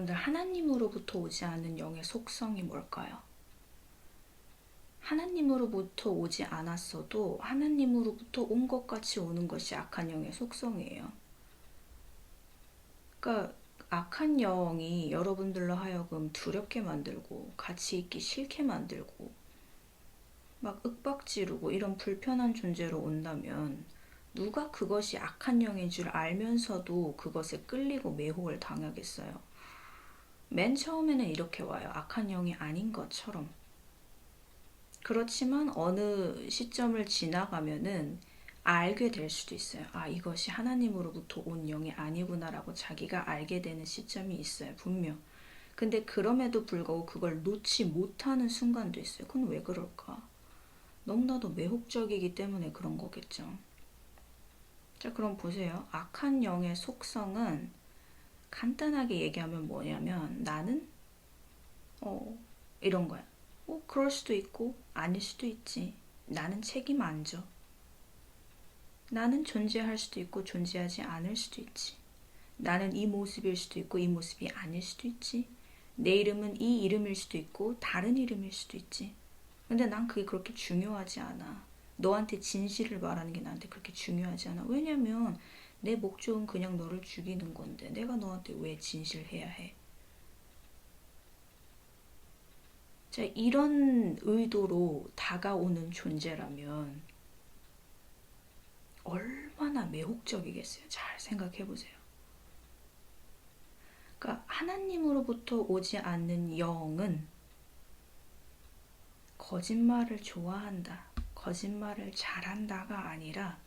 여러분들 하나님으로부터 오지 않는 영의 속성이 뭘까요? 하나님으로부터 오지 않았어도 하나님으로부터 온 것 같이 오는 것이 악한 영의 속성이에요. 그러니까 악한 영이 여러분들로 하여금 두렵게 만들고 같이 있기 싫게 만들고 막 윽박지르고 이런 불편한 존재로 온다면 누가 그것이 악한 영인 줄 알면서도 그것에 끌리고 매혹을 당하겠어요. 맨 처음에는 이렇게 와요. 악한 영이 아닌 것처럼. 그렇지만 어느 시점을 지나가면은 알게 될 수도 있어요. 아, 이것이 하나님으로부터 온 영이 아니구나라고 자기가 알게 되는 시점이 있어요. 분명. 근데 그럼에도 불구하고 그걸 놓지 못하는 순간도 있어요. 그건 왜 그럴까? 너무나도 매혹적이기 때문에 그런 거겠죠. 자, 그럼 보세요. 악한 영의 속성은 간단하게 얘기하면 뭐냐면 나는 이런 거야. 그럴 수도 있고 아닐 수도 있지. 나는 책임 안 져. 나는 존재할 수도 있고 존재하지 않을 수도 있지. 나는 이 모습일 수도 있고 이 모습이 아닐 수도 있지. 내 이름은 이 이름일 수도 있고 다른 이름일 수도 있지. 근데 난 그게 그렇게 중요하지 않아. 너한테 진실을 말하는 게 나한테 그렇게 중요하지 않아. 왜냐면 내 목적은 그냥 너를 죽이는 건데 내가 너한테 왜 진실해야 해? 자, 이런 의도로 다가오는 존재라면 얼마나 매혹적이겠어요. 잘 생각해 보세요. 그러니까 하나님으로부터 오지 않는 영은 거짓말을 좋아한다, 거짓말을 잘한다가 아니라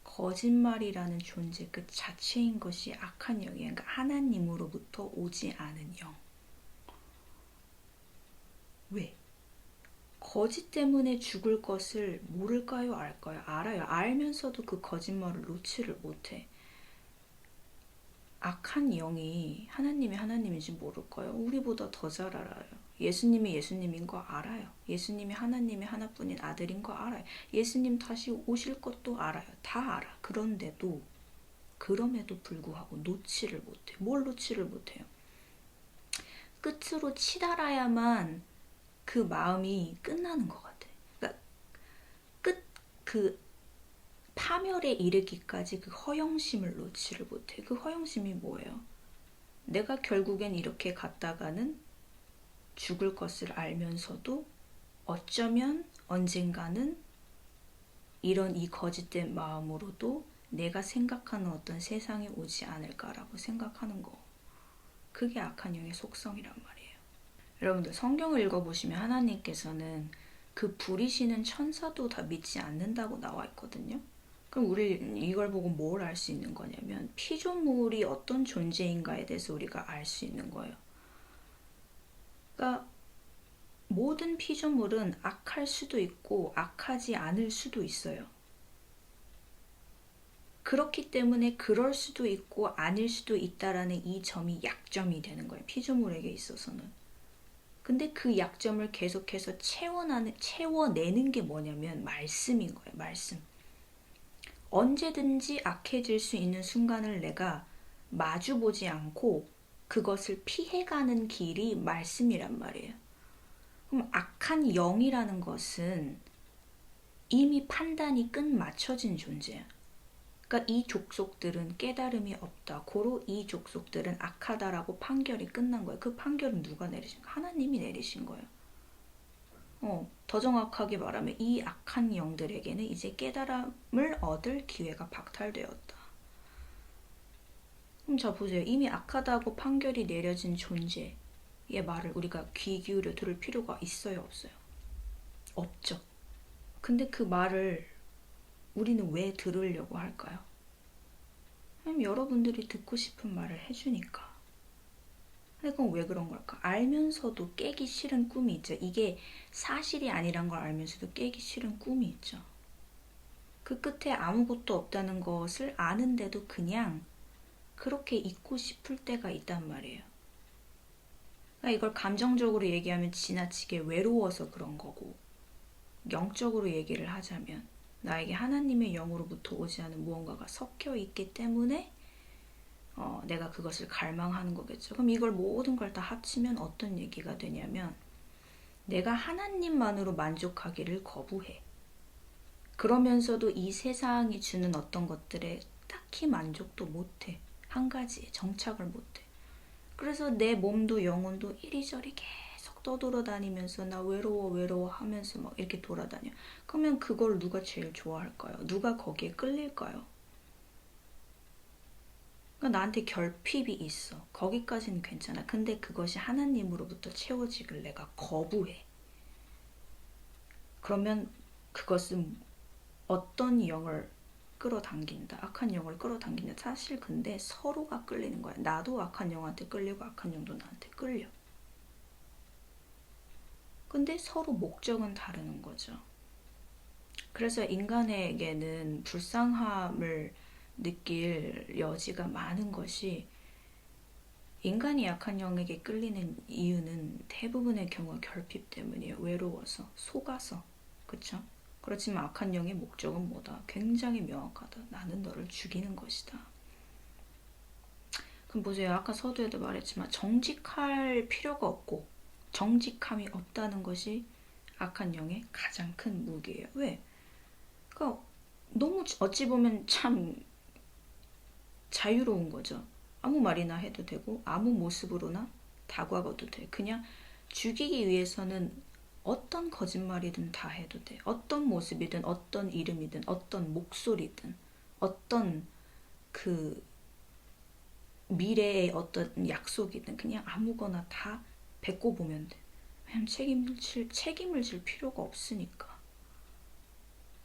거짓말이라는 존재 그 자체인 것이 악한 영이에요. 그러니까 하나님으로부터 오지 않은 영. 왜? 거짓 때문에 죽을 것을 모를까요? 알까요? 알아요. 알면서도 그 거짓말을 놓지를 못해. 악한 영이 하나님이 하나님인지 모를까요? 우리보다 더 잘 알아요. 예수님이 예수님인 거 알아요. 예수님이 하나님의 하나뿐인 아들인 거 알아요. 예수님 다시 오실 것도 알아요. 다 알아. 그럼에도 불구하고 놓지를 못해. 뭘 놓지를 못해요? 끝으로 치달아야만 그 마음이 끝나는 것 같아. 그러니까 그 파멸에 이르기까지 그 허영심을 놓지를 못해. 그 허영심이 뭐예요? 내가 결국엔 이렇게 갔다가는 죽을 것을 알면서도 어쩌면 언젠가는 이런 이 거짓된 마음으로도 내가 생각하는 어떤 세상이 오지 않을까라고 생각하는 거. 그게 악한 영의 속성이란 말이에요. 여러분들 성경을 읽어보시면 하나님께서는 그 부리시는 천사도 다 믿지 않는다고 나와 있거든요. 그럼 우리 이걸 보고 뭘 알 수 있는 거냐면 피조물이 어떤 존재인가에 대해서 우리가 알 수 있는 거예요. 그러니까 모든 피조물은 악할 수도 있고 악하지 않을 수도 있어요. 그렇기 때문에 그럴 수도 있고 아닐 수도 있다라는 이 점이 약점이 되는 거예요. 피조물에게 있어서는. 근데 그 약점을 계속해서 채워내는 게 뭐냐면 말씀인 거예요. 말씀. 언제든지 악해질 수 있는 순간을 내가 마주보지 않고 그것을 피해가는 길이 말씀이란 말이에요. 그럼 악한 영이라는 것은 이미 판단이 끝마쳐진 존재야. 그러니까 이 족속들은 깨달음이 없다. 고로 이 족속들은 악하다라고 판결이 끝난 거예요. 그 판결은 누가 내리신 거예요? 하나님이 내리신 거예요. 더 정확하게 말하면 이 악한 영들에게는 이제 깨달음을 얻을 기회가 박탈되었다. 그럼 자 보세요. 이미 악하다고 판결이 내려진 존재의 말을 우리가 귀 기울여 들을 필요가 있어요? 없어요? 없죠. 근데 그 말을 우리는 왜 들으려고 할까요? 그럼 여러분들이 듣고 싶은 말을 해주니까. 근데 그건 왜 그런 걸까? 알면서도 깨기 싫은 꿈이 있죠. 이게 사실이 아니란 걸 알면서도 깨기 싫은 꿈이 있죠. 그 끝에 아무것도 없다는 것을 아는데도 그냥 그렇게 있고 싶을 때가 있단 말이에요. 그러니까 이걸 감정적으로 얘기하면 지나치게 외로워서 그런 거고, 영적으로 얘기를 하자면 나에게 하나님의 영으로부터 오지 않은 무언가가 섞여 있기 때문에 내가 그것을 갈망하는 거겠죠. 그럼 이걸 모든 걸 다 합치면 어떤 얘기가 되냐면 내가 하나님만으로 만족하기를 거부해. 그러면서도 이 세상이 주는 어떤 것들에 딱히 만족도 못해. 한 가지에 정착을 못해. 그래서 내 몸도 영혼도 이리저리 계속 떠돌아다니면서 나 외로워 하면서 막 이렇게 돌아다녀. 그러면 그걸 누가 제일 좋아할까요? 누가 거기에 끌릴까요? 그러니까 나한테 결핍이 있어. 거기까지는 괜찮아. 근데 그것이 하나님으로부터 채워지길 내가 거부해. 그러면 그것은 어떤 영을 끌어당긴다. 악한 영을 끌어당긴다. 사실 근데 서로가 끌리는 거야. 나도 악한 영한테 끌리고 악한 영도 나한테 끌려. 근데 서로 목적은 다르는 거죠. 그래서 인간에게는 불쌍함을 느낄 여지가 많은 것이 인간이 약한 영에게 끌리는 이유는 대부분의 경우 결핍 때문이에요. 외로워서, 속아서. 그쵸? 그렇지만 악한 영의 목적은 뭐다? 굉장히 명확하다. 나는 너를 죽이는 것이다. 그럼 보세요. 아까 서두에도 말했지만 정직할 필요가 없고 정직함이 없다는 것이 악한 영의 가장 큰 무기예요. 왜? 그러니까 너무 어찌 보면 참 자유로운 거죠. 아무 말이나 해도 되고 아무 모습으로나 다가가도 돼. 그냥 죽이기 위해서는 어떤 거짓말이든 다 해도 돼. 어떤 모습이든 어떤 이름이든 어떤 목소리든 어떤 그 미래의 어떤 약속이든 그냥 아무거나 다 뱉고 보면 돼. 왜냐면 책임을 질 필요가 없으니까.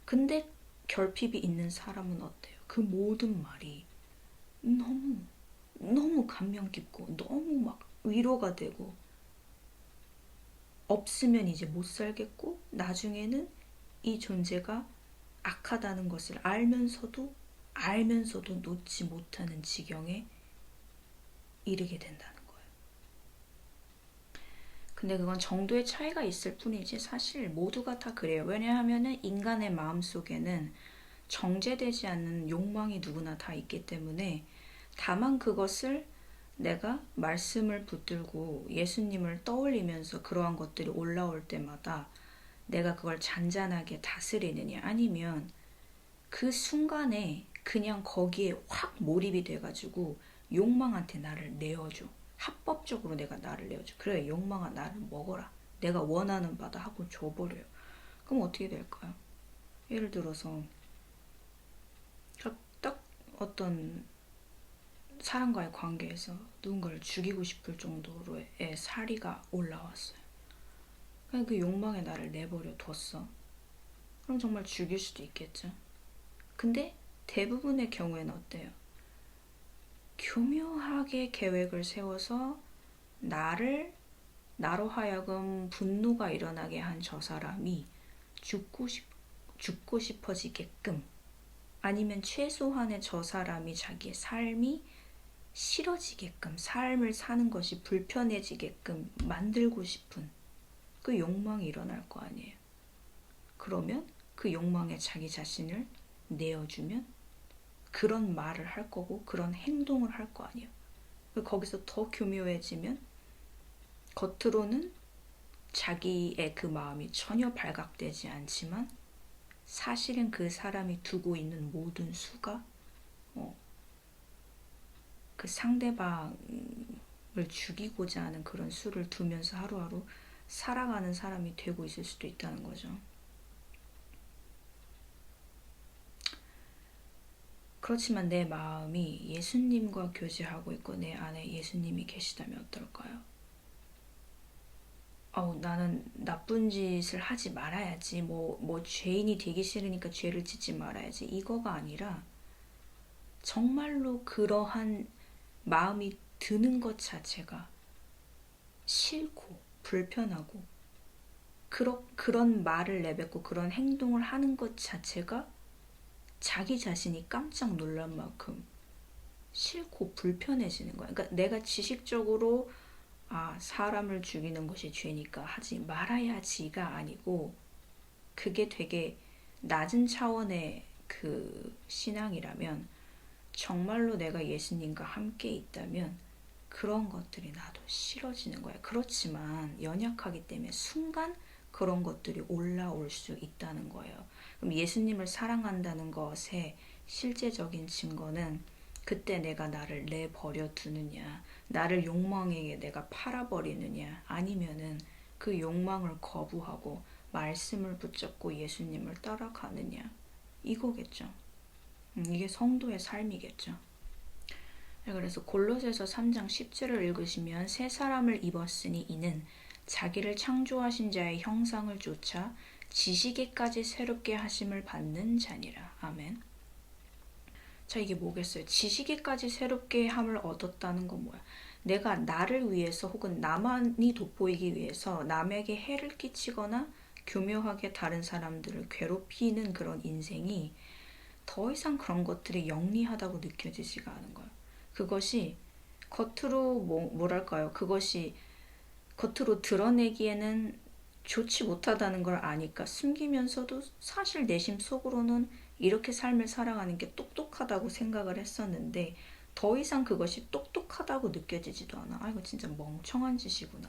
근데 결핍이 있는 사람은 어때요? 그 모든 말이 너무 감명 깊고 너무 막 위로가 되고 없으면 이제 못 살겠고 나중에는 이 존재가 악하다는 것을 알면서도 놓지 못하는 지경에 이르게 된다는 거예요. 근데 그건 정도의 차이가 있을 뿐이지 사실 모두가 다 그래요. 왜냐하면 인간의 마음속에는 정제되지 않는 욕망이 누구나 다 있기 때문에 다만 그것을 내가 말씀을 붙들고 예수님을 떠올리면서 그러한 것들이 올라올 때마다 내가 그걸 잔잔하게 다스리느냐 아니면 그 순간에 그냥 거기에 확 몰입이 돼가지고 욕망한테 나를 내어줘. 합법적으로 내가 나를 내어줘. 그래 욕망아 나를 먹어라. 내가 원하는 바다 하고 줘버려요. 그럼 어떻게 될까요? 예를 들어서 딱 어떤 사람과의 관계에서 누군가를 죽이고 싶을 정도로의 사리가 올라왔어요. 그냥 그 욕망에 나를 내버려 뒀어. 그럼 정말 죽일 수도 있겠죠. 근데 대부분의 경우에는 어때요? 교묘하게 계획을 세워서 나로 하여금 분노가 일어나게 한 저 사람이 죽고 싶어지게끔 아니면 최소한의 저 사람이 자기의 삶이 싫어지게끔 삶을 사는 것이 불편해지게끔 만들고 싶은 그 욕망이 일어날 거 아니에요. 그러면 그 욕망에 자기 자신을 내어주면 그런 말을 할 거고 그런 행동을 할 거 아니에요. 거기서 더 교묘해지면 겉으로는 자기의 그 마음이 전혀 발각되지 않지만 사실은 그 사람이 두고 있는 모든 수가 그 상대방을 죽이고자 하는 그런 수를 두면서 하루하루 살아가는 사람이 되고 있을 수도 있다는 거죠. 그렇지만 내 마음이 예수님과 교제하고 있고 내 안에 예수님이 계시다면 어떨까요? 나는 나쁜 짓을 하지 말아야지. 뭐 죄인이 되기 싫으니까 죄를 짓지 말아야지. 이거가 아니라 정말로 그러한 마음이 드는 것 자체가 싫고 불편하고 그런 말을 내뱉고 그런 행동을 하는 것 자체가 자기 자신이 깜짝 놀랄 만큼 싫고 불편해지는 거야. 그러니까 내가 지식적으로 사람을 죽이는 것이 죄니까 하지 말아야지가 아니고 그게 되게 낮은 차원의 그 신앙이라면 정말로 내가 예수님과 함께 있다면 그런 것들이 나도 싫어지는 거야. 그렇지만 연약하기 때문에 순간 그런 것들이 올라올 수 있다는 거예요. 그럼 예수님을 사랑한다는 것의 실제적인 증거는 그때 내가 나를 내버려 두느냐, 나를 욕망에게 내가 팔아버리느냐, 아니면은 그 욕망을 거부하고 말씀을 붙잡고 예수님을 따라가느냐, 이거겠죠. 이게 성도의 삶이겠죠. 그래서 골로새서 3장 10절을 읽으시면 새 사람을 입었으니 이는 자기를 창조하신 자의 형상을 쫓아 지식에까지 새롭게 하심을 받는 자니라. 아멘. 자, 이게 뭐겠어요? 지식에까지 새롭게 함을 얻었다는 건 뭐야? 내가 나를 위해서 혹은 나만이 돋보이기 위해서 남에게 해를 끼치거나 교묘하게 다른 사람들을 괴롭히는 그런 인생이 더 이상 그런 것들이 영리하다고 느껴지지가 않은 거예요. 그것이 겉으로 뭐랄까요? 그것이 겉으로 드러내기에는 좋지 못하다는 걸 아니까 숨기면서도 사실 내심 속으로는 이렇게 삶을 살아가는 게 똑똑하다고 생각을 했었는데 더 이상 그것이 똑똑하다고 느껴지지도 않아. 아, 이거 진짜 멍청한 짓이구나.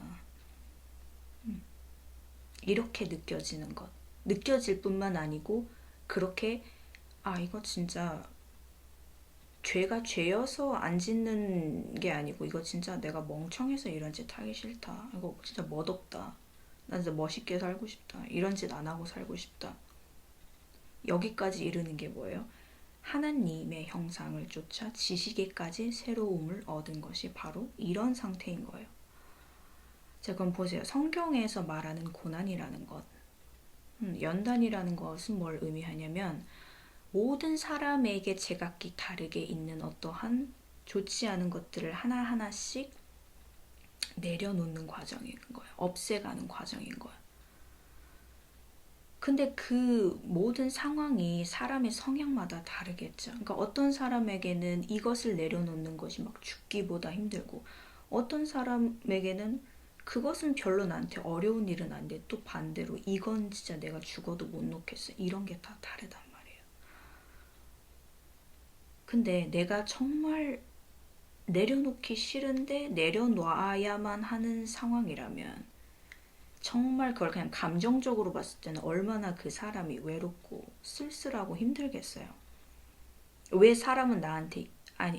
이렇게 느껴지는 것. 느껴질 뿐만 아니고 그렇게 이거 진짜 죄가 죄여서 안 짓는 게 아니고 이거 진짜 내가 멍청해서 이런 짓 하기 싫다. 이거 진짜 멋없다. 난 진짜 멋있게 살고 싶다. 이런 짓 안 하고 살고 싶다. 여기까지 이르는 게 뭐예요? 하나님의 형상을 쫓아 지식에까지 새로움을 얻은 것이 바로 이런 상태인 거예요. 자, 그럼 보세요. 성경에서 말하는 고난이라는 것, 연단이라는 것은 뭘 의미하냐면 모든 사람에게 제각기 다르게 있는 어떠한 좋지 않은 것들을 하나하나씩 내려놓는 과정인 거예요. 없애가는 과정인 거예요. 근데 그 모든 상황이 사람의 성향마다 다르겠죠. 그러니까 어떤 사람에게는 이것을 내려놓는 것이 막 죽기보다 힘들고 어떤 사람에게는 그것은 별로 나한테 어려운 일은 아닌데 또 반대로 이건 진짜 내가 죽어도 못 놓겠어. 이런 게 다 다르단 말이에요. 근데 내가 정말 내려놓기 싫은데 내려놔야만 하는 상황이라면 정말 그걸 그냥 감정적으로 봤을 때는 얼마나 그 사람이 외롭고 쓸쓸하고 힘들겠어요. 왜 사람은 나한테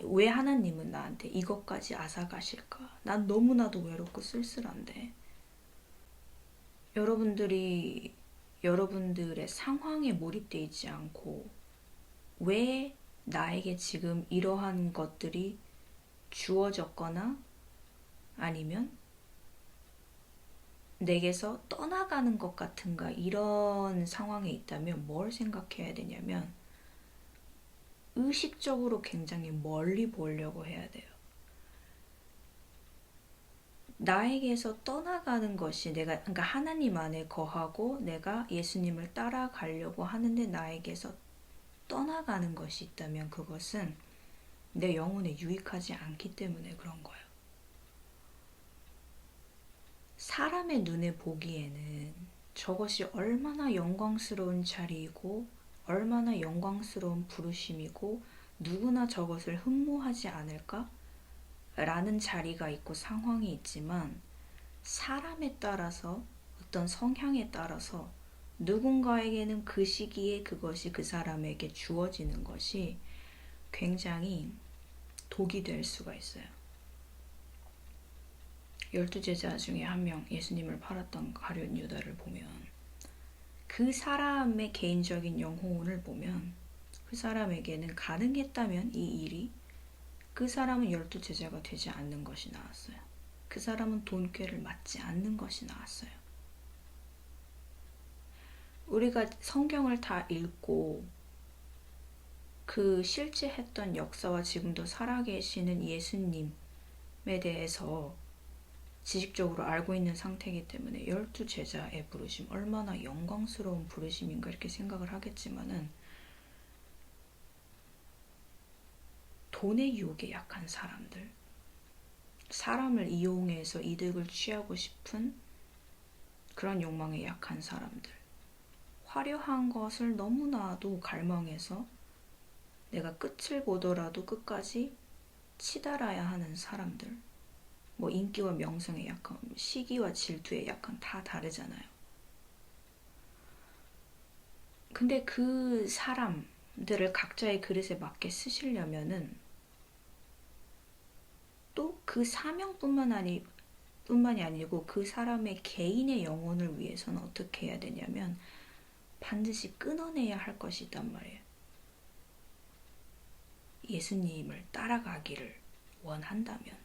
왜 하나님은 나한테 이것까지 앗아가실까? 난 너무나도 외롭고 쓸쓸한데. 여러분들이 여러분들의 상황에 몰입되어 있지 않고 왜 나에게 지금 이러한 것들이 주어졌거나 아니면 내게서 떠나가는 것 같은가 이런 상황에 있다면 뭘 생각해야 되냐면 의식적으로 굉장히 멀리 보려고 해야 돼요. 나에게서 떠나가는 것이 그러니까 하나님 안에 거하고 내가 예수님을 따라가려고 하는데 나에게서 떠나가는 것이 있다면 그것은 내 영혼에 유익하지 않기 때문에 그런 거예요. 사람의 눈에 보기에는 저것이 얼마나 영광스러운 자리이고 얼마나 영광스러운 부르심이고 누구나 저것을 흠모하지 않을까? 라는 자리가 있고 상황이 있지만 사람에 따라서 어떤 성향에 따라서 누군가에게는 그 시기에 그것이 그 사람에게 주어지는 것이 굉장히 독이 될 수가 있어요. 12제자 중에 한 명 예수님을 팔았던 가룟 유다를 보면 그 사람의 개인적인 영혼을 보면 그 사람에게는 가능했다면 이 일이 그 사람은 12제자가 되지 않는 것이 나았어요. 그 사람은 돈꾀를 맞지 않는 것이 나았어요. 우리가 성경을 다 읽고 그 실제 했던 역사와 지금도 살아계시는 예수님에 대해서 지식적으로 알고 있는 상태이기 때문에 12제자의 부르심 얼마나 영광스러운 부르심인가 이렇게 생각을 하겠지만은 돈의 유혹에 약한 사람들, 사람을 이용해서 이득을 취하고 싶은 그런 욕망에 약한 사람들, 화려한 것을 너무나도 갈망해서 내가 끝을 보더라도 끝까지 치달아야 하는 사람들. 뭐 인기와 명성에 약한, 시기와 질투에 약한 다 다르잖아요. 근데 그 사람들을 각자의 그릇에 맞게 쓰시려면은 또 그 뿐만이 아니고 그 사람의 개인의 영혼을 위해서는 어떻게 해야 되냐면 반드시 끊어내야 할 것이 있단 말이에요. 예수님을 따라가기를 원한다면.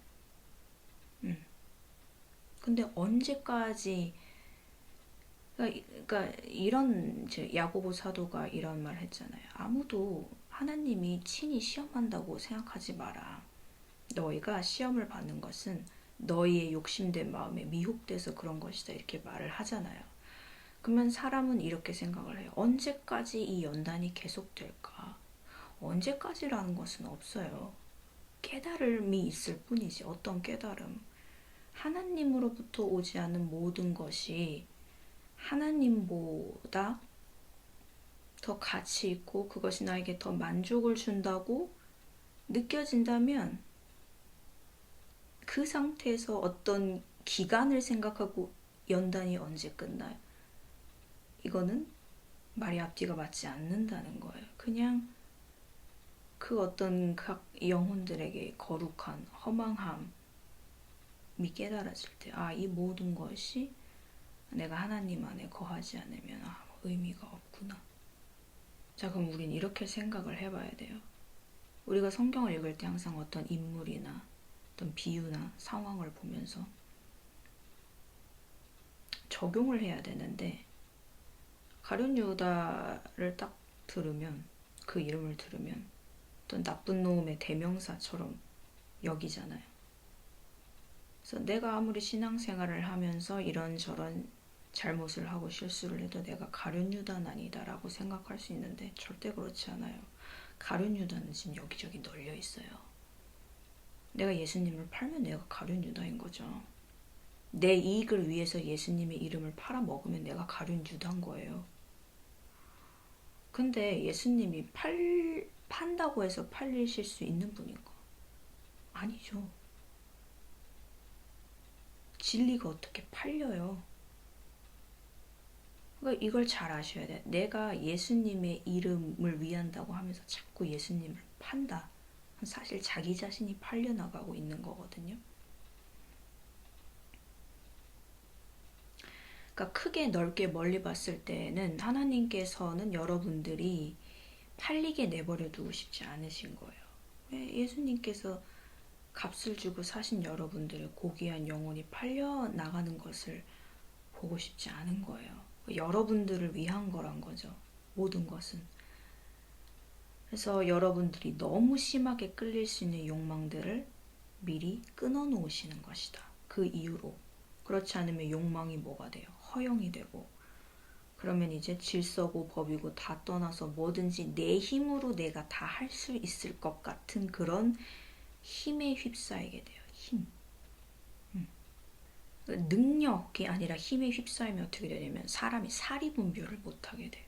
근데 언제까지, 그러니까 이런 야고보 사도가 이런 말 했잖아요. 아무도 하나님이 친히 시험한다고 생각하지 마라. 너희가 시험을 받는 것은 너희의 욕심된 마음에 미혹돼서 그런 것이다, 이렇게 말을 하잖아요. 그러면 사람은 이렇게 생각을 해요. 언제까지 이 연단이 계속될까? 언제까지라는 것은 없어요. 깨달음이 있을 뿐이지. 어떤 깨달음? 하나님으로부터 오지 않는 모든 것이 하나님보다 더 가치 있고 그것이 나에게 더 만족을 준다고 느껴진다면 그 상태에서 어떤 기간을 생각하고 연단이 언제 끝나요? 이거는 말이 앞뒤가 맞지 않는다는 거예요. 그냥 그 어떤 각 영혼들에게 거룩한 허망함이 깨달아질 때, 이 모든 것이 내가 하나님 안에 거하지 않으면 의미가 없구나. 자, 그럼 우린 이렇게 생각을 해봐야 돼요. 우리가 성경을 읽을 때 항상 어떤 인물이나 어떤 비유나 상황을 보면서 적용을 해야 되는데, 가룟 유다를 딱 들으면, 그 이름을 들으면 어떤 나쁜 놈의 대명사처럼 여기잖아요. 그래서 내가 아무리 신앙생활을 하면서 이런저런 잘못을 하고 실수를 해도 내가 가룟 유다는 아니다라고 생각할 수 있는데 절대 그렇지 않아요. 가룟 유다는 지금 여기저기 널려 있어요. 내가 예수님을 팔면 내가 가룟 유다인 거죠. 내 이익을 위해서 예수님의 이름을 팔아먹으면 내가 가룟 유다인 거예요. 근데 예수님이 판다고 해서 팔리실 수 있는 분인가? 아니죠. 진리가 어떻게 팔려요? 그러니까 이걸 잘 아셔야 돼. 내가 예수님의 이름을 위한다고 하면서 자꾸 예수님을 판다. 사실 자기 자신이 팔려나가고 있는 거거든요. 그러니까 크게 넓게 멀리 봤을 때는 하나님께서는 여러분들이 팔리게 내버려 두고 싶지 않으신 거예요. 왜 예수님께서 값을 주고 사신 여러분들의 고귀한 영혼이 팔려 나가는 것을 보고 싶지 않은 거예요. 여러분들을 위한 거란 거죠. 모든 것은. 그래서 여러분들이 너무 심하게 끌릴 수 있는 욕망들을 미리 끊어 놓으시는 것이다. 그 이유로. 그렇지 않으면 욕망이 뭐가 돼요? 허용이 되고. 그러면 이제 질서고 법이고 다 떠나서 뭐든지 내 힘으로 내가 다 할 수 있을 것 같은 그런 힘에 휩싸이게 돼요. 힘. 능력이 아니라 힘에 휩싸이면 어떻게 되냐면 사람이 사리분별을 못하게 돼.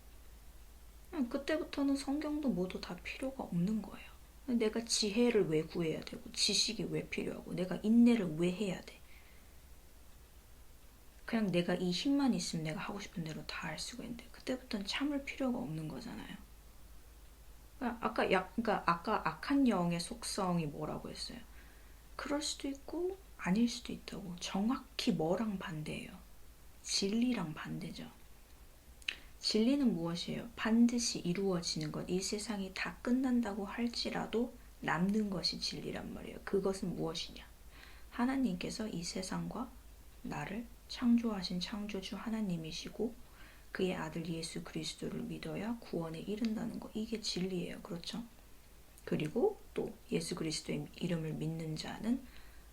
그때부터는 성경도 모두 다 필요가 없는 거예요. 내가 지혜를 왜 구해야 되고 지식이 왜 필요하고 내가 인내를 왜 해야 돼. 그냥 내가 이 힘만 있으면 내가 하고 싶은 대로 다 할 수가 있는데 그때부터는 참을 필요가 없는 거잖아요. 그러니까 아까 악한 영의 속성이 뭐라고 했어요? 그럴 수도 있고 아닐 수도 있다고. 정확히 뭐랑 반대예요? 진리랑 반대죠. 진리는 무엇이에요? 반드시 이루어지는 것. 이 세상이 다 끝난다고 할지라도 남는 것이 진리란 말이에요. 그것은 무엇이냐? 하나님께서 이 세상과 나를 창조하신 창조주 하나님이시고 그의 아들 예수 그리스도를 믿어야 구원에 이른다는 것. 이게 진리예요. 그렇죠? 그리고 또 예수 그리스도의 이름을 믿는 자는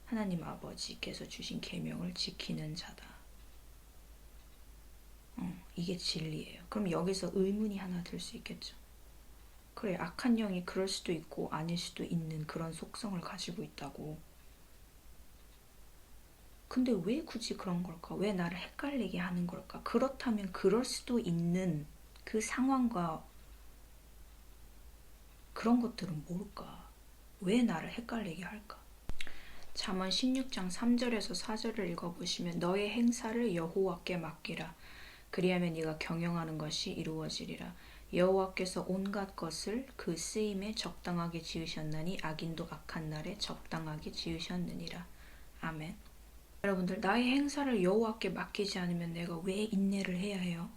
하나님 아버지께서 주신 계명을 지키는 자다. 이게 진리예요. 그럼 여기서 의문이 하나 들 수 있겠죠. 그래, 악한 영이 그럴 수도 있고 아닐 수도 있는 그런 속성을 가지고 있다고. 근데 왜 굳이 그런 걸까? 왜 나를 헷갈리게 하는 걸까? 그렇다면 그럴 수도 있는 그 상황과 그런 것들은 뭘까? 왜 나를 헷갈리게 할까? 잠언 16장 3절에서 4절을 읽어보시면 너의 행사를 여호와께 맡기라. 그리하면 네가 경영하는 것이 이루어지리라. 여호와께서 온갖 것을 그 쓰임에 적당하게 지으셨나니 악인도 악한 날에 적당하게 지으셨느니라. 아멘. 여러분들, 나의 행사를 여호와께 맡기지 않으면 내가 왜 인내를 해야 해요?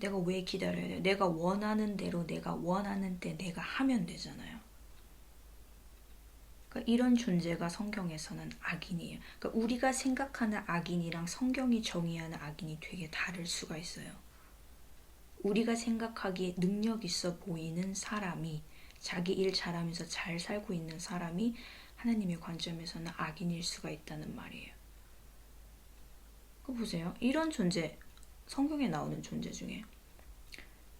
내가 왜 기다려야 돼요? 내가 원하는 대로 내가 원하는 때 내가 하면 되잖아요. 그러니까 이런 존재가 성경에서는 악인이에요. 그러니까 우리가 생각하는 악인이랑 성경이 정의하는 악인이 되게 다를 수가 있어요. 우리가 생각하기에 능력 있어 보이는 사람이, 자기 일 잘하면서 잘 살고 있는 사람이 하나님의 관점에서는 악인일 수가 있다는 말이에요. 보세요. 이런 존재, 성경에 나오는 존재 중에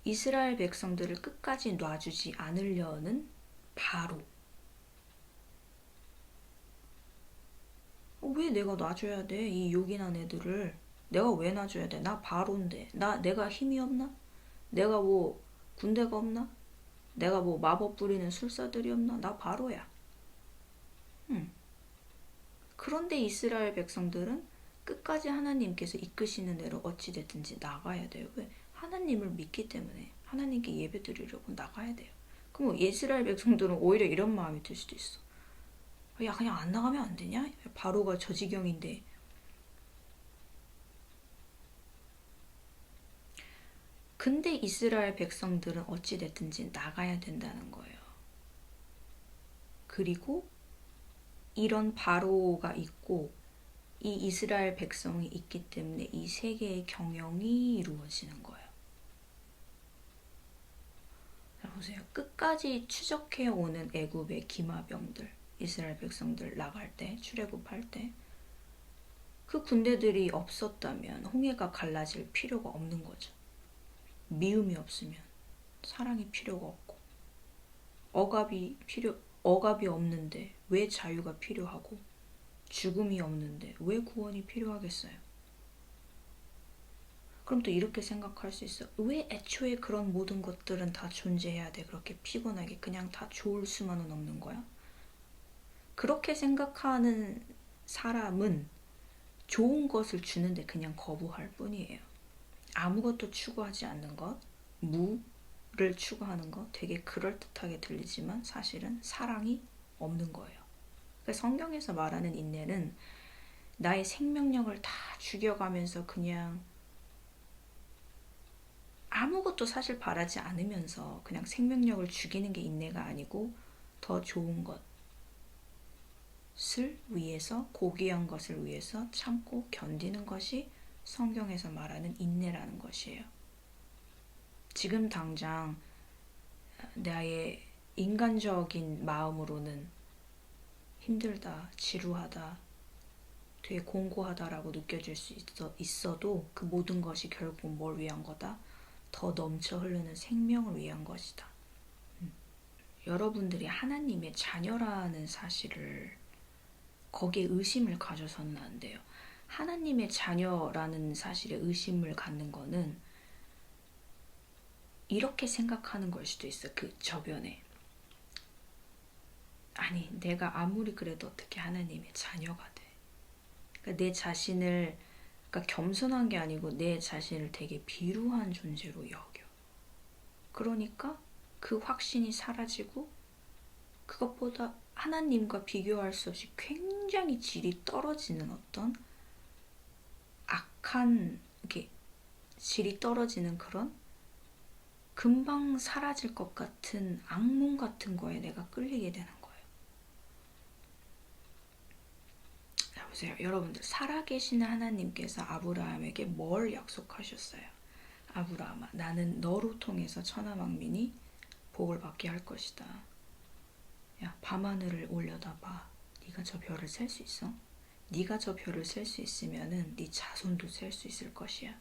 이스라엘 백성들을 끝까지 놔주지 않으려는 바로. 왜 내가 놔줘야 돼? 이 요긴한 애들을 내가 왜 놔줘야 돼? 나 바로인데. 내가 힘이 없나? 내가 뭐 군대가 없나? 내가 뭐 마법 부리는 술사들이 없나? 나 바로야. 그런데 이스라엘 백성들은 끝까지 하나님께서 이끄시는 대로 어찌됐든지 나가야 돼요. 왜? 하나님을 믿기 때문에 하나님께 예배 드리려고 나가야 돼요. 그럼 이스라엘 백성들은 오히려 이런 마음이 들 수도 있어. 야, 그냥 안 나가면 안 되냐? 바로가 저 지경인데. 근데 이스라엘 백성들은 어찌됐든지 나가야 된다는 거예요. 그리고 이런 바로가 있고 이 이스라엘 백성이 있기 때문에 이 세계의 경영이 이루어지는 거예요. 자, 보세요. 끝까지 추적해오는 애굽의 기마병들, 이스라엘 백성들 나갈 때, 출애굽할 때 그 군대들이 없었다면 홍해가 갈라질 필요가 없는 거죠. 미움이 없으면 사랑이 필요가 없고, 억압이 없는데 왜 자유가 필요하고, 죽음이 없는데 왜 구원이 필요하겠어요? 그럼 또 이렇게 생각할 수 있어. 왜 애초에 그런 모든 것들은 다 존재해야 돼? 그렇게 피곤하게 그냥 다 좋을 수만은 없는 거야? 그렇게 생각하는 사람은 좋은 것을 주는데 그냥 거부할 뿐이에요. 아무것도 추구하지 않는 것, 무를 추구하는 것, 되게 그럴듯하게 들리지만 사실은 사랑이 없는 거예요. 그러니까 성경에서 말하는 인내는 나의 생명력을 다 죽여가면서 그냥 아무것도 사실 바라지 않으면서 그냥 생명력을 죽이는 게 인내가 아니고 더 좋은 것을 위해서, 고귀한 것을 위해서 참고 견디는 것이 성경에서 말하는 인내라는 것이에요. 지금 당장 나의 인간적인 마음으로는 힘들다, 지루하다, 되게 공고하다라고 느껴질 수 있어도 그 모든 것이 결국 뭘 위한 거다? 더 넘쳐 흐르는 생명을 위한 것이다. 여러분들이 하나님의 자녀라는 사실을 거기에 의심을 가져서는 안 돼요. 하나님의 자녀라는 사실에 의심을 갖는 거는 이렇게 생각하는 걸 수도 있어. 그 저변에. 아니, 내가 아무리 그래도 어떻게 하나님의 자녀가 돼. 그러니까 내 자신을, 그러니까 겸손한 게 아니고 내 자신을 되게 비루한 존재로 여겨. 그러니까 그 확신이 사라지고 그것보다 하나님과 비교할 수 없이 굉장히 질이 떨어지는 어떤 악한, 이렇게 질이 떨어지는 그런 금방 사라질 것 같은 악몽 같은 거에 내가 끌리게 되는 거예요. 자, 보세요. 여러분들, 살아계시는 하나님께서 아브라함에게 뭘 약속하셨어요? 아브라함아, 나는 너로 통해서 천하만민이 복을 받게 할 것이다. 야, 밤하늘을 올려다봐. 네가 저 별을 셀 수 있어? 네가 저 별을 셀 수 있으면은 네 자손도 셀 수 있을 것이야.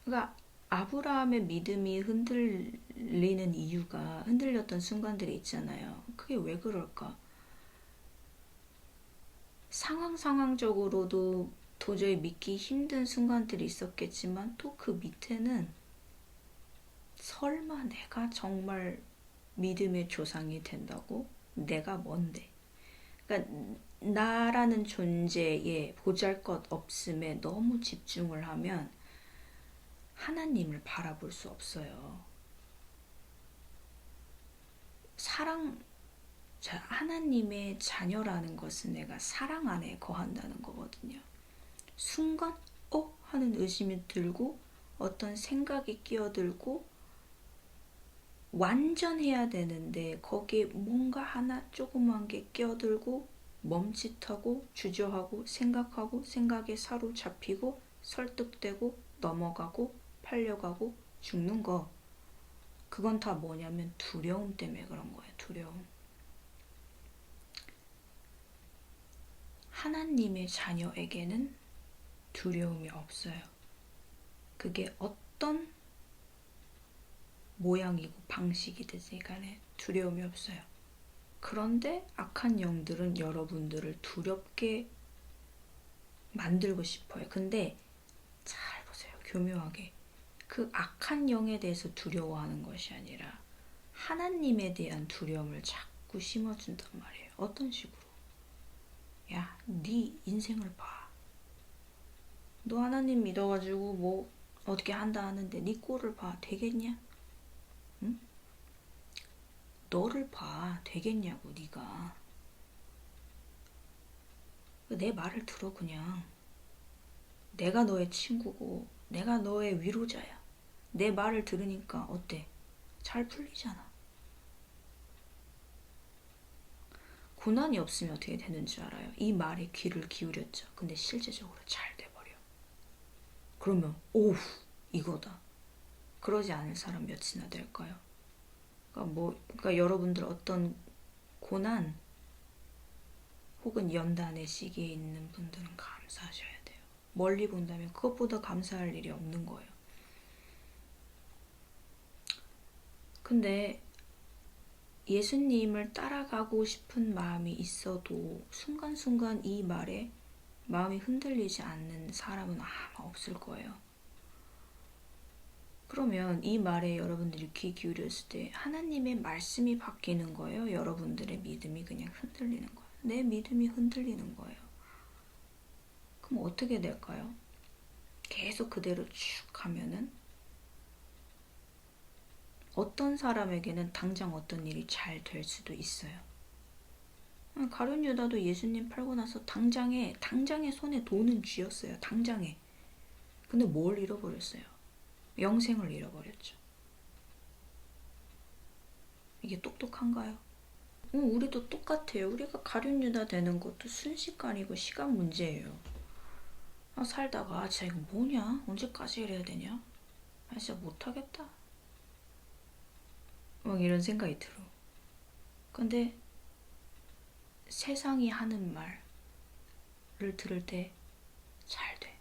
그러니까 아브라함의 믿음이 흔들리는 이유가, 흔들렸던 순간들이 있잖아요. 그게 왜 그럴까? 상황적으로도 도저히 믿기 힘든 순간들이 있었겠지만 또 그 밑에는 설마 내가 정말 믿음의 조상이 된다고? 내가 뭔데? 그러니까 나라는 존재에 보잘것없음에 너무 집중을 하면 하나님을 바라볼 수 없어요. 하나님의 자녀라는 것은 내가 사랑 안에 거한다는 거거든요. 순간 하는 의심이 들고 어떤 생각이 끼어들고 완전해야 되는데 거기에 뭔가 하나 조그만 게 끼어들고 멈칫하고 주저하고 생각하고 생각에 사로잡히고 설득되고 넘어가고 팔려가고 죽는 거, 그건 다 뭐냐면 두려움 때문에 그런 거예요. 두려움. 하나님의 자녀에게는 두려움이 없어요. 그게 어떤 모양이고 방식이든지 간에 두려움이 없어요. 그런데 악한 영들은 여러분들을 두렵게 만들고 싶어요. 근데 잘 보세요. 교묘하게. 그 악한 영에 대해서 두려워하는 것이 아니라 하나님에 대한 두려움을 자꾸 심어준단 말이에요. 어떤 식으로? 야, 네 인생을 봐. 너 하나님 믿어가지고 뭐 어떻게 한다 하는데 네 꼴을 봐. 되겠냐? 응? 너를 봐. 되겠냐고 네가. 내 말을 들어 그냥. 내가 너의 친구고 내가 너의 위로자야. 내 말을 들으니까 어때? 잘 풀리잖아. 고난이 없으면 어떻게 되는 줄 알아요? 이 말에 귀를 기울였죠. 근데 실제적으로 잘 돼버려. 그러면 오우 이거다. 그러지 않을 사람 몇이나 될까요? 그러니까 여러분들 어떤 고난 혹은 연단의 시기에 있는 분들은 감사하셔야 돼요. 멀리 본다면 그것보다 감사할 일이 없는 거예요. 근데 예수님을 따라가고 싶은 마음이 있어도 순간순간 이 말에 마음이 흔들리지 않는 사람은 아마 없을 거예요. 그러면 이 말에 여러분들이 귀 기울였을 때 하나님의 말씀이 바뀌는 거예요? 여러분들의 믿음이 그냥 흔들리는 거예요? 내 믿음이 흔들리는 거예요. 그럼 어떻게 될까요? 계속 그대로 쭉 가면은 어떤 사람에게는 당장 어떤 일이 잘 될 수도 있어요. 가룟 유다도 예수님 팔고 나서 당장에 손에 돈은 쥐었어요. 당장에. 근데 뭘 잃어버렸어요? 영생을 잃어버렸죠. 이게 똑똑한가요? 우리도 똑같아요. 우리가 가룟 유다 되는 것도 순식간이고 시간 문제예요. 살다가 진짜 이거 뭐냐? 언제까지 이래야 되냐? 진짜 못하겠다. 막 이런 생각이 들어. 근데 세상이 하는 말을 들을 때 잘 돼.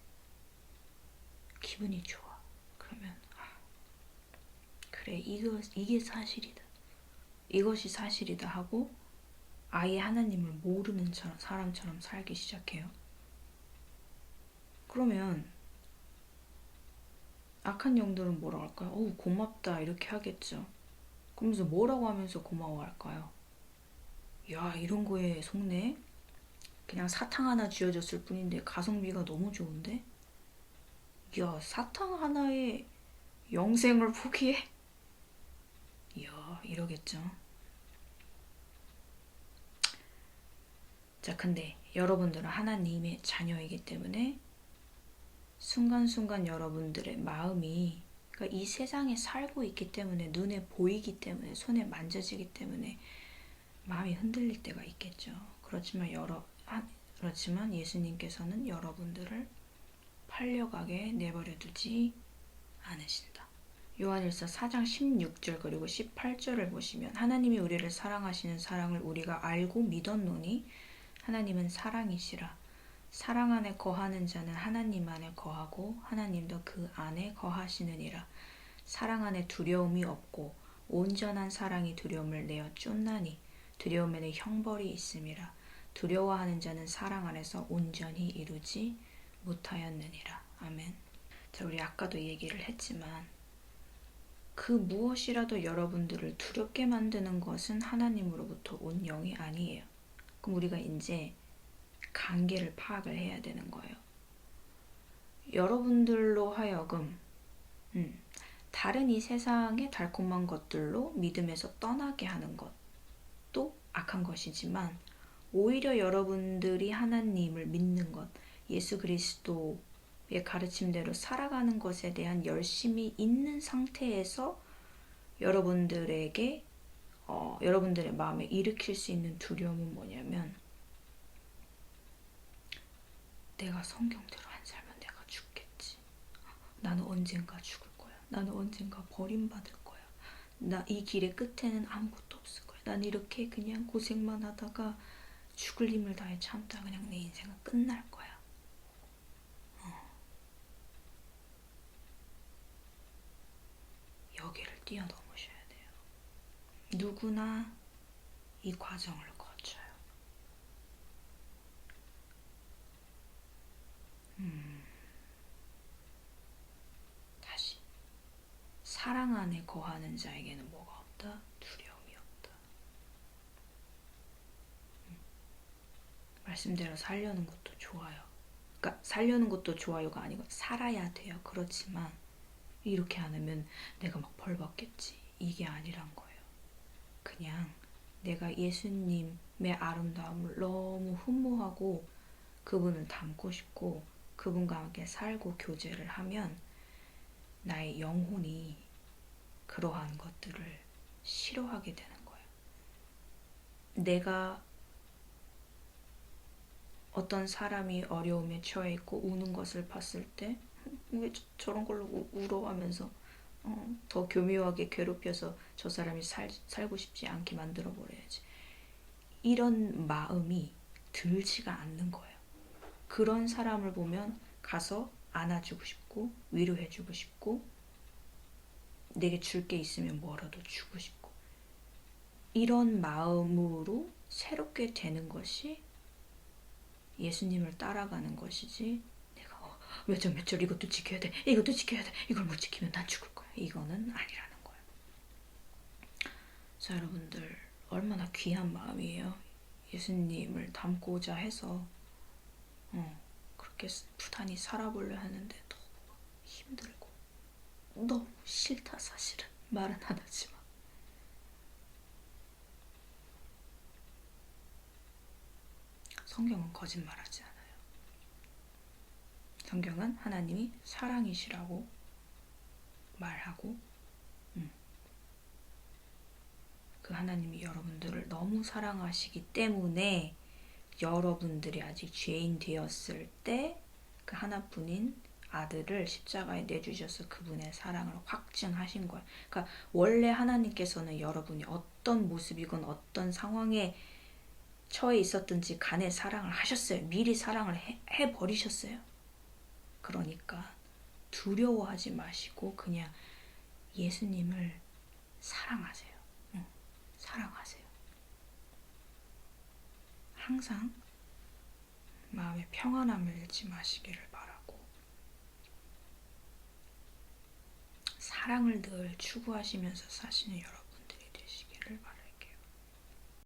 기분이 좋아. 그러면 그래 이게 사실이다. 이것이 사실이다 하고 아예 하나님을 모르는 사람처럼 살기 시작해요. 그러면 악한 영들은 뭐라고 할까요? 고맙다 이렇게 하겠죠. 그러면서 뭐라고 하면서 고마워할까요? 야, 이런 거에 속내? 그냥 사탕 하나 쥐어줬을 뿐인데 가성비가 너무 좋은데? 야, 사탕 하나에 영생을 포기해? 이야, 이러겠죠. 자, 근데 여러분들은 하나님의 자녀이기 때문에 순간순간 여러분들의 마음이, 그러니까 이 세상에 살고 있기 때문에 눈에 보이기 때문에 손에 만져지기 때문에 마음이 흔들릴 때가 있겠죠. 그렇지만 예수님께서는 여러분들을 팔려가게 내버려 두지 않으신다. 요한일서 4장 16절 그리고 18절을 보시면 하나님이 우리를 사랑하시는 사랑을 우리가 알고 믿었노니 하나님은 사랑이시라. 사랑 안에 거하는 자는 하나님 안에 거하고 하나님도 그 안에 거하시느니라. 사랑 안에 두려움이 없고 온전한 사랑이 두려움을 내어 쫓나니 두려움에는 형벌이 있음이라. 두려워하는 자는 사랑 안에서 온전히 이루지 못하였느니라. 아멘. 자, 우리 아까도 얘기를 했지만 그 무엇이라도 여러분들을 두렵게 만드는 것은 하나님으로부터 온 영이 아니에요. 그럼 우리가 이제 관계를 파악을 해야 되는 거예요. 여러분들로 하여금 다른 이 세상의 달콤한 것들로 믿음에서 떠나게 하는 것도 악한 것이지만, 오히려 여러분들이 하나님을 믿는 것, 예수 그리스도의 가르침대로 살아가는 것에 대한 열심이 있는 상태에서 여러분들에게 여러분들의 마음에 일으킬 수 있는 두려움은 뭐냐면, 내가 성경대로 안 살면 내가 죽겠지. 나는 언젠가 죽을 거야. 나는 언젠가 버림받을 거야. 나 이 길의 끝에는 아무것도 없을 거야. 난 이렇게 그냥 고생만 하다가 죽을 힘을 다해 참다 그냥 내 인생은 끝날 거야. 여기를 뛰어넘으셔야 돼요. 누구나 이 과정을 거쳐요. 다시, 사랑 안에 거하는 자에게는 뭐가 없다? 두려움이 없다. 말씀대로 살려는 것도 좋아요. 그러니까 살려는 것도 좋아요가 아니고 살아야 돼요. 그렇지만 이렇게 안 하면 내가 막 벌 받겠지, 이게 아니란 거예요. 그냥 내가 예수님의 아름다움을 너무 흠모하고 그분을 닮고 싶고 그분과 함께 살고 교제를 하면 나의 영혼이 그러한 것들을 싫어하게 되는 거예요. 내가 어떤 사람이 어려움에 처해 있고 우는 것을 봤을 때 왜 저런 걸로 울어 하면서 더 교묘하게 괴롭혀서 저 사람이 살고 싶지 않게 만들어 버려야지, 이런 마음이 들지가 않는 거예요. 그런 사람을 보면 가서 안아주고 싶고 위로해주고 싶고 내게 줄 게 있으면 뭐라도 주고 싶고, 이런 마음으로 새롭게 되는 것이 예수님을 따라가는 것이지, 내가 몇 절 이것도 지켜야 돼, 이것도 지켜야 돼, 이걸 못 지키면 난 죽을 거야, 이거는 아니라는 거예요. 자, 여러분들 얼마나 귀한 마음이에요. 예수님을 닮고자 해서 그렇게 부단히 살아보려 하는데 너무 힘들고 너무 싫다. 사실은 말은 안 하지만 성경은 거짓말하지 않아요. 성경은 하나님이 사랑이시라고 말하고 그 하나님이 여러분들을 너무 사랑하시기 때문에 여러분들이 아직 죄인 되었을 때 그 하나뿐인 아들을 십자가에 내주셔서 그분의 사랑을 확증하신 거예요. 그러니까 원래 하나님께서는 여러분이 어떤 모습이건 어떤 상황에 처해 있었든지 간에 사랑을 하셨어요. 미리 사랑을 해버리셨어요. 그러니까 두려워하지 마시고 그냥 예수님을 사랑하세요. 사랑하세요. 항상 마음에 평안함을 잃지 마시기를 바라고, 사랑을 늘 추구하시면서 사시는 여러분